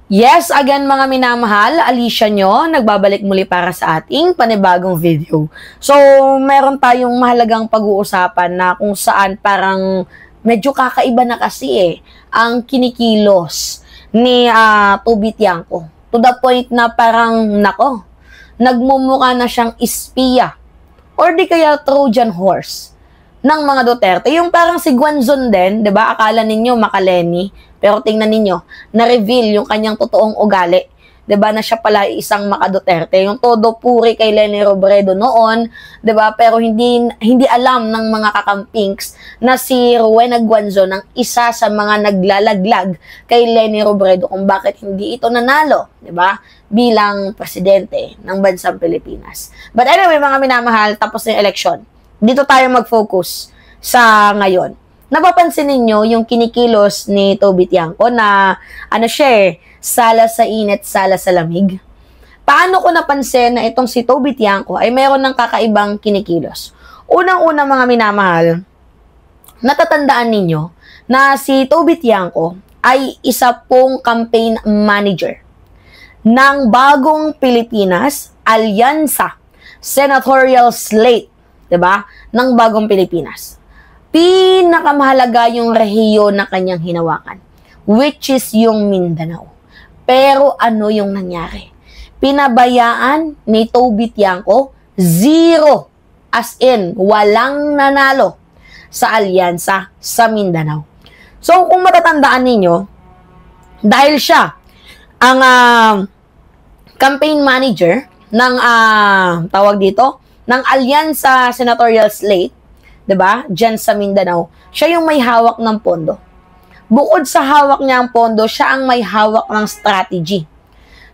Yes, again mga minamahal, Alicia nyo, nagbabalik muli para sa ating panibagong video. So, meron tayong mahalagang pag-uusapan na kung saan parang medyo kakaiba na kasi ang kinikilos ni Toby Tiangco. To the point na parang, nako, nagmumukha na siyang espiya or di kaya Trojan horse ng mga Duterte. Yung parang si Guanzon din, di ba? Akala ninyo makaleni. Pero tingnan ninyo, na-reveal yung kanyang totoong ugali. 'Di ba na siya pala isang maka-Duterte. Yung todo puri kay Leni Robredo noon, 'di ba? Pero hindi alam ng mga kakampings na si Rowena Guanzon ang isa sa mga naglalaglag kay Leni Robredo kung bakit hindi ito nanalo, 'di ba? Bilang presidente ng bansang Pilipinas. But anyway, mga minamahal, tapos na yung election. Dito tayo mag-focus sa ngayon. Napapansin ninyo yung kinikilos ni Toby Tiangco na ano siya sala sa init, sala sa lamig. Paano ko napansin na itong si Toby Tiangco ay meron ng kakaibang kinikilos? Unang-una mga minamahal, natatandaan ninyo na si Toby Tiangco ay isa pong campaign manager ng Bagong Pilipinas Alyansa Senatorial Slate, 'di ba? Ng Bagong Pilipinas. Pinakamahalaga yung rehiyon na kanyang hinawakan, which is yung Mindanao. Pero ano yung nangyari? Pinabayaan ni Toby Tiangco, zero, as in, walang nanalo sa alyansa sa Mindanao. So, kung matatandaan ninyo, dahil siya ang campaign manager ng, tawag dito, ng Alyansa Senatorial Slate, 'di ba? Diyan sa Mindanao, siya yung may hawak ng pondo. Bukod sa hawak niya ang pondo, siya ang may hawak ng strategy.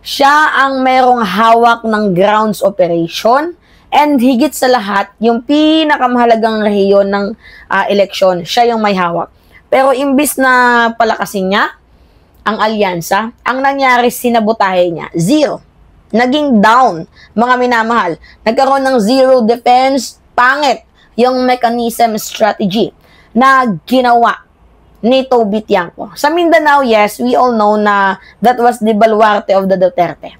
Siya ang merong hawak ng grounds operation, and higit sa lahat, yung pinakamahalagang rehiyon ng eleksyon, siya yung may hawak. Pero imbis na palakasin niya ang alyansa, ang nangyari, sinabotahe niya, zero. Naging down, mga minamahal. Nagkaroon ng zero defense, pangit yung mechanism strategy na ginawa ni Toby Tiangco. Sa Mindanao, yes, we all know na that was the baluarte of the Duterte.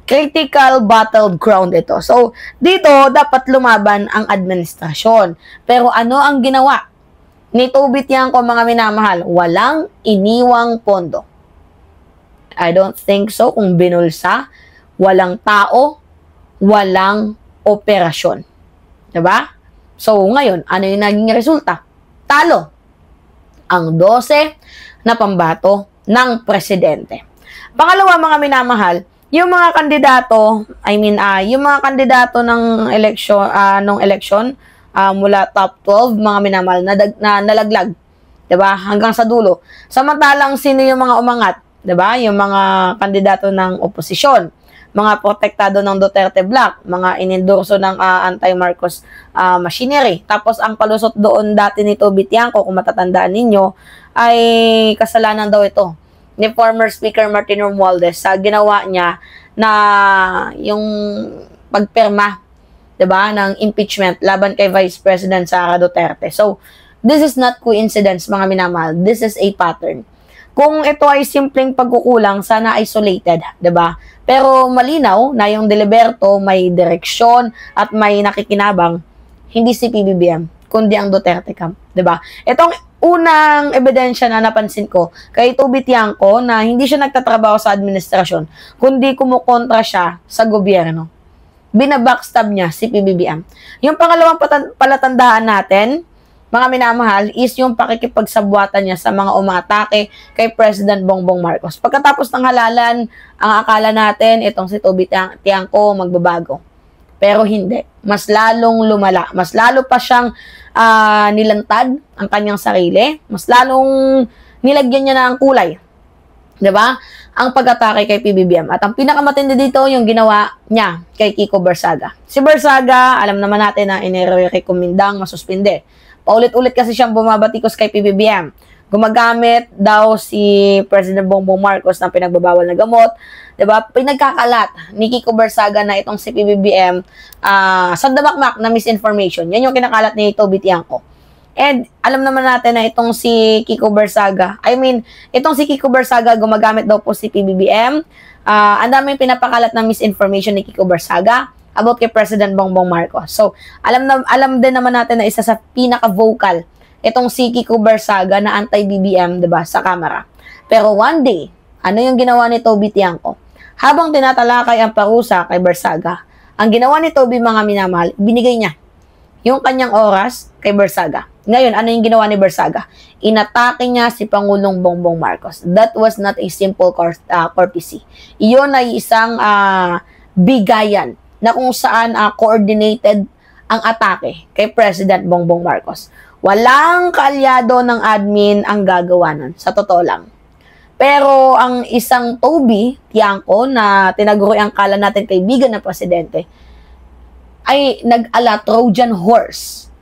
Critical battleground ito. So, dito, dapat lumaban ang administrasyon. Pero ano ang ginawa ni Toby Tiangco, mga minamahal? Walang iniwang pondo. I don't think so kung binulsa. Walang tao, walang operasyon. Diba? So, ngayon, ano yung naging resulta? Talo ang 12 na pambato ng presidente. Pangalawa, mga minamahal, yung mga kandidato, yung mga kandidato ng eleksyon, mula top 12, mga minamahal, na nalaglag. Diba? Hanggang sa dulo. Samantalang, sino yung mga umangat? Diba? Yung mga kandidato ng oposisyon, mga protektado ng Duterte Bloc, mga inendorso ng anti-Marcos machinery. Tapos ang palusot doon dati ni Toby Tiangco, kung matatandaan ninyo, ay kasalanan daw ito ni former Speaker Martin Romualdez sa ginawa niya na yung pagpirma, 'di ba, ng impeachment laban kay Vice President Sara Duterte. So, this is not coincidence, mga minamahal. This is a pattern. Kung ito ay simpleng pagkukulang, sana isolated, 'di ba? Pero malinaw na yung Diliberto may direksyon at may nakikinabang, hindi si PBBM, kundi ang Duterte camp, 'di ba? Itong unang ebidensya na napansin ko kay Toby Tiangco na hindi siya nagtatrabaho sa administrasyon, kundi kumukontra siya sa gobyerno. Binabackstab niya si PBBM. Yung pangalawang palatandaan natin, mga minamahal, is yung pakikipagsabwatan niya sa mga umatake kay President Bongbong Marcos. Pagkatapos ng halalan, ang akala natin, itong si Toby Tiangco magbabago. Pero hindi. Mas lalong lumala. Mas lalo pa siyang nilantad ang kanyang sarili. Mas lalong nilagyan niya na ang kulay. 'Di ba? Ang pag-atake kay PBBM. At ang pinakamatindi dito, yung ginawa niya kay Kiko Barsaga. Si Barsaga, alam naman natin na inirekomendang masuspinde. Paulit-ulit kasi siyang bumabatikos kay PBBM. Gumagamit daw si President Bongbong Marcos ng pinagbabawal na gamot. 'Di ba? Pinagkakalat ni Kiko Barsaga na itong si PBBM sa damakmak na misinformation. Yan yung kinakalat ni Toby Tiangco. And alam naman natin na itong si Kiko Barsaga, itong si Kiko Barsaga gumagamit daw po si PBBM. Ang daming pinapakalat na misinformation ni Kiko Barsaga about kay President Bongbong Marcos. So, alam din naman natin na isa sa pinaka-vocal itong si Kiko Barsaga na anti-BBM, 'di ba, sa kamera. Pero one day, ano yung ginawa ni Toby Tiangco? Habang tinatalakay ang parusa kay Barsaga, ang ginawa ni Toby, mga minamahal, binigay niya yung kanyang oras kay Barsaga. Ngayon, ano yung ginawa ni Barsaga? Inatake niya si Pangulong Bongbong Marcos. That was not a simple courtesy. Iyon ay isang bigayan na kung saan coordinated ang atake kay President Bongbong Marcos. Walang kaalyado ng admin ang gagawa nun. Sa totoo lang. Pero ang isang Toby Tiangco na tinaguri ang kala natin kaibigan ng presidente ay nag-ala Trojan horse,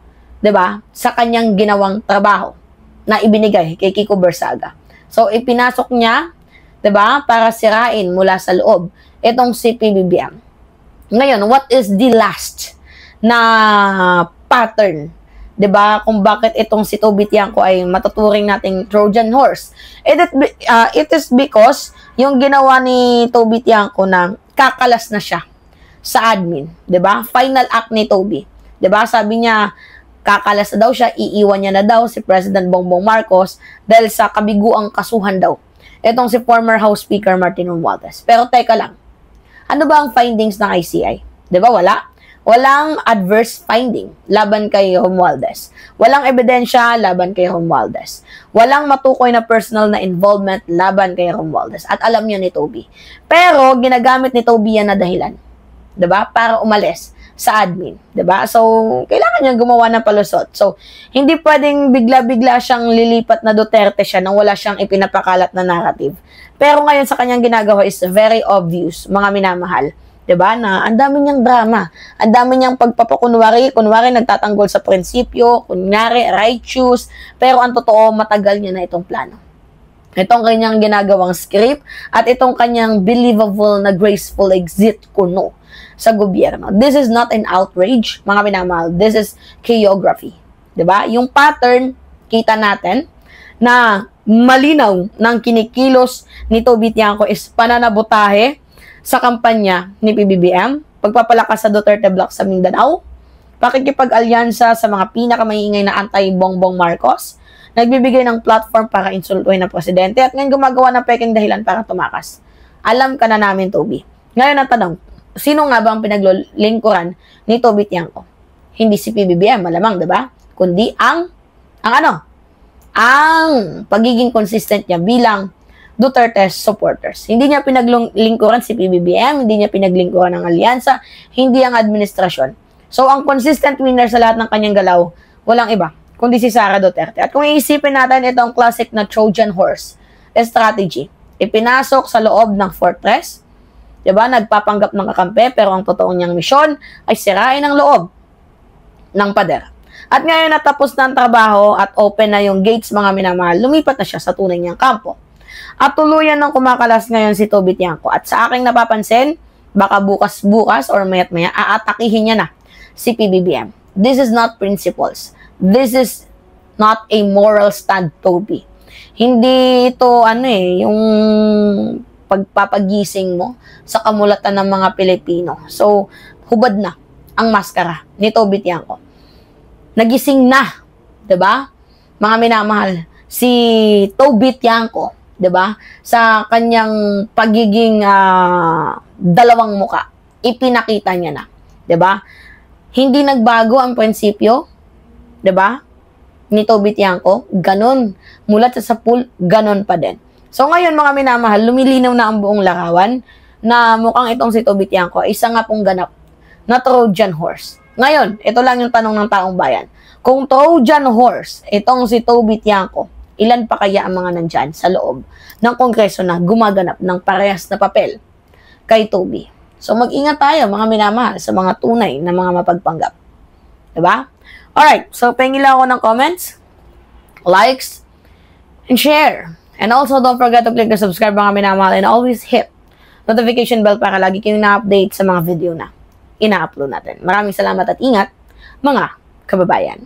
'di ba? Sa kanyang ginawang trabaho na ibinigay kay Kiko Barsaga. So ipinasok niya, 'di ba, para sirain mula sa loob itong si PBBM. Ngayon, what is the last na pattern, 'di ba, kung bakit itong si Toby Tiangco ay matuturing nating Trojan horse? It is because yung ginawa ni Toby Tiangco na kakalas na siya sa admin, 'di ba? Final act ni Toby, 'di ba? Sabi niya kakalas na daw siya, iiwan niya na daw si President Bongbong Marcos dahil sa kabiguang kasuhan daw itong si former House Speaker Martin Romualdez. Pero teka lang, ano ba ang findings ng ICI? 'Di ba wala? Walang adverse finding laban kay Romualdez. Walang ebidensya laban kay Romualdez. Walang matukoy na personal na involvement laban kay Romualdez. At alam niya ni Toby. Pero ginagamit ni Toby yan na dahilan, 'di ba? Para umalis sa admin, 'di ba? So, kailangan niyang gumawa ng palusot. So, hindi pwedeng bigla-bigla siyang lilipat na Duterte siya nang wala siyang ipinapakalat na narrative. Pero ngayon sa kanyang ginagawa is very obvious, mga minamahal, 'di ba? Na ang dami niyang drama, ang dami niyang pagpapakunwari, nagtatanggol sa prinsipyo, kunyari righteous, pero ang totoo matagal niya na itong plano. Itong kanyang ginagawang script at itong kanyang believable na graceful exit kuno sa gobyerno. This is not an outrage, mga minamahal. This is choreography. 'Di ba? Yung pattern, kita natin na malinaw ng kinikilos ni Toby Tiangco is pananabotahe sa kampanya ni PBBM, pagpapalakas sa Duterte Block sa Mindanao, pakikipag-alyansa sa mga pinakamaingay na anti-Bongbong Marcos, nagbibigay ng platform para insultuhin ng presidente at ngayon gumagawa ng peking dahilan para tumakas. Alam ka na namin, Toby. Ngayon ang tanong, sino nga ba ang pinaglingkuran ni Toby Tiangco? Hindi si PBBM, malamang, 'di ba? Kundi ang pagiging consistent niya bilang Duterte supporters. Hindi niya pinaglingkuran si PBBM, hindi niya pinaglingkuran ang alyansa, hindi ang administrasyon. So, ang consistent winner sa lahat ng kanyang galaw, walang iba, kundi si Sara Duterte. At kung iisipin natin itong classic na Trojan horse strategy, ipinasok sa loob ng fortress, diba, nagpapanggap ng kakampi, pero ang totoo niyang misyon ay sirain ang loob ng pader. At ngayon natapos na ang trabaho at open na yung gates, mga minamahal, lumipat na siya sa tunay niyang kampo. At tuluyan ng kumakalas ngayon si Toby Tiangco. At sa aking napapansin, baka bukas-bukas or mayat-maya, aatakihin niya na si PBBM. This is not principles. This is not a moral stand, Toby. Hindi ito, yung pagpapagising mo sa kamulatan ng mga Pilipino. So, hubad na ang maskara ni Toby Tiangco. Nagising na, 'di ba? Mga minamahal, si Toby Tiangco, 'di ba? Sa kanyang pagiging dalawang muka, ipinakita niya na, 'di ba? Hindi nagbago ang prinsipyo, 'di ba? Ni Toby Tiangco, ganun. Mulat sa pool, ganun pa din. So ngayon, mga minamahal, lumilinaw na ang buong larawan na mukhang itong si Toby Tiangco ay isa nga pong ganap na Trojan horse. Ngayon, ito lang yung tanong ng taong bayan. Kung Trojan horse, itong si Toby Tiangco, ilan pa kaya ang mga nandyan sa loob ng Kongreso na gumaganap ng parehas na papel kay Toby? So mag-ingat tayo, mga minamahal, sa mga tunay na mga mapagpanggap. Diba? Alright, so pahingin lang ako ng comments, likes, and share. And also, don't forget to click the subscribe, mga minamahal, and always hit notification bell para lagi kayong na-update sa mga video na ina-upload natin. Maraming salamat at ingat, mga kababayan.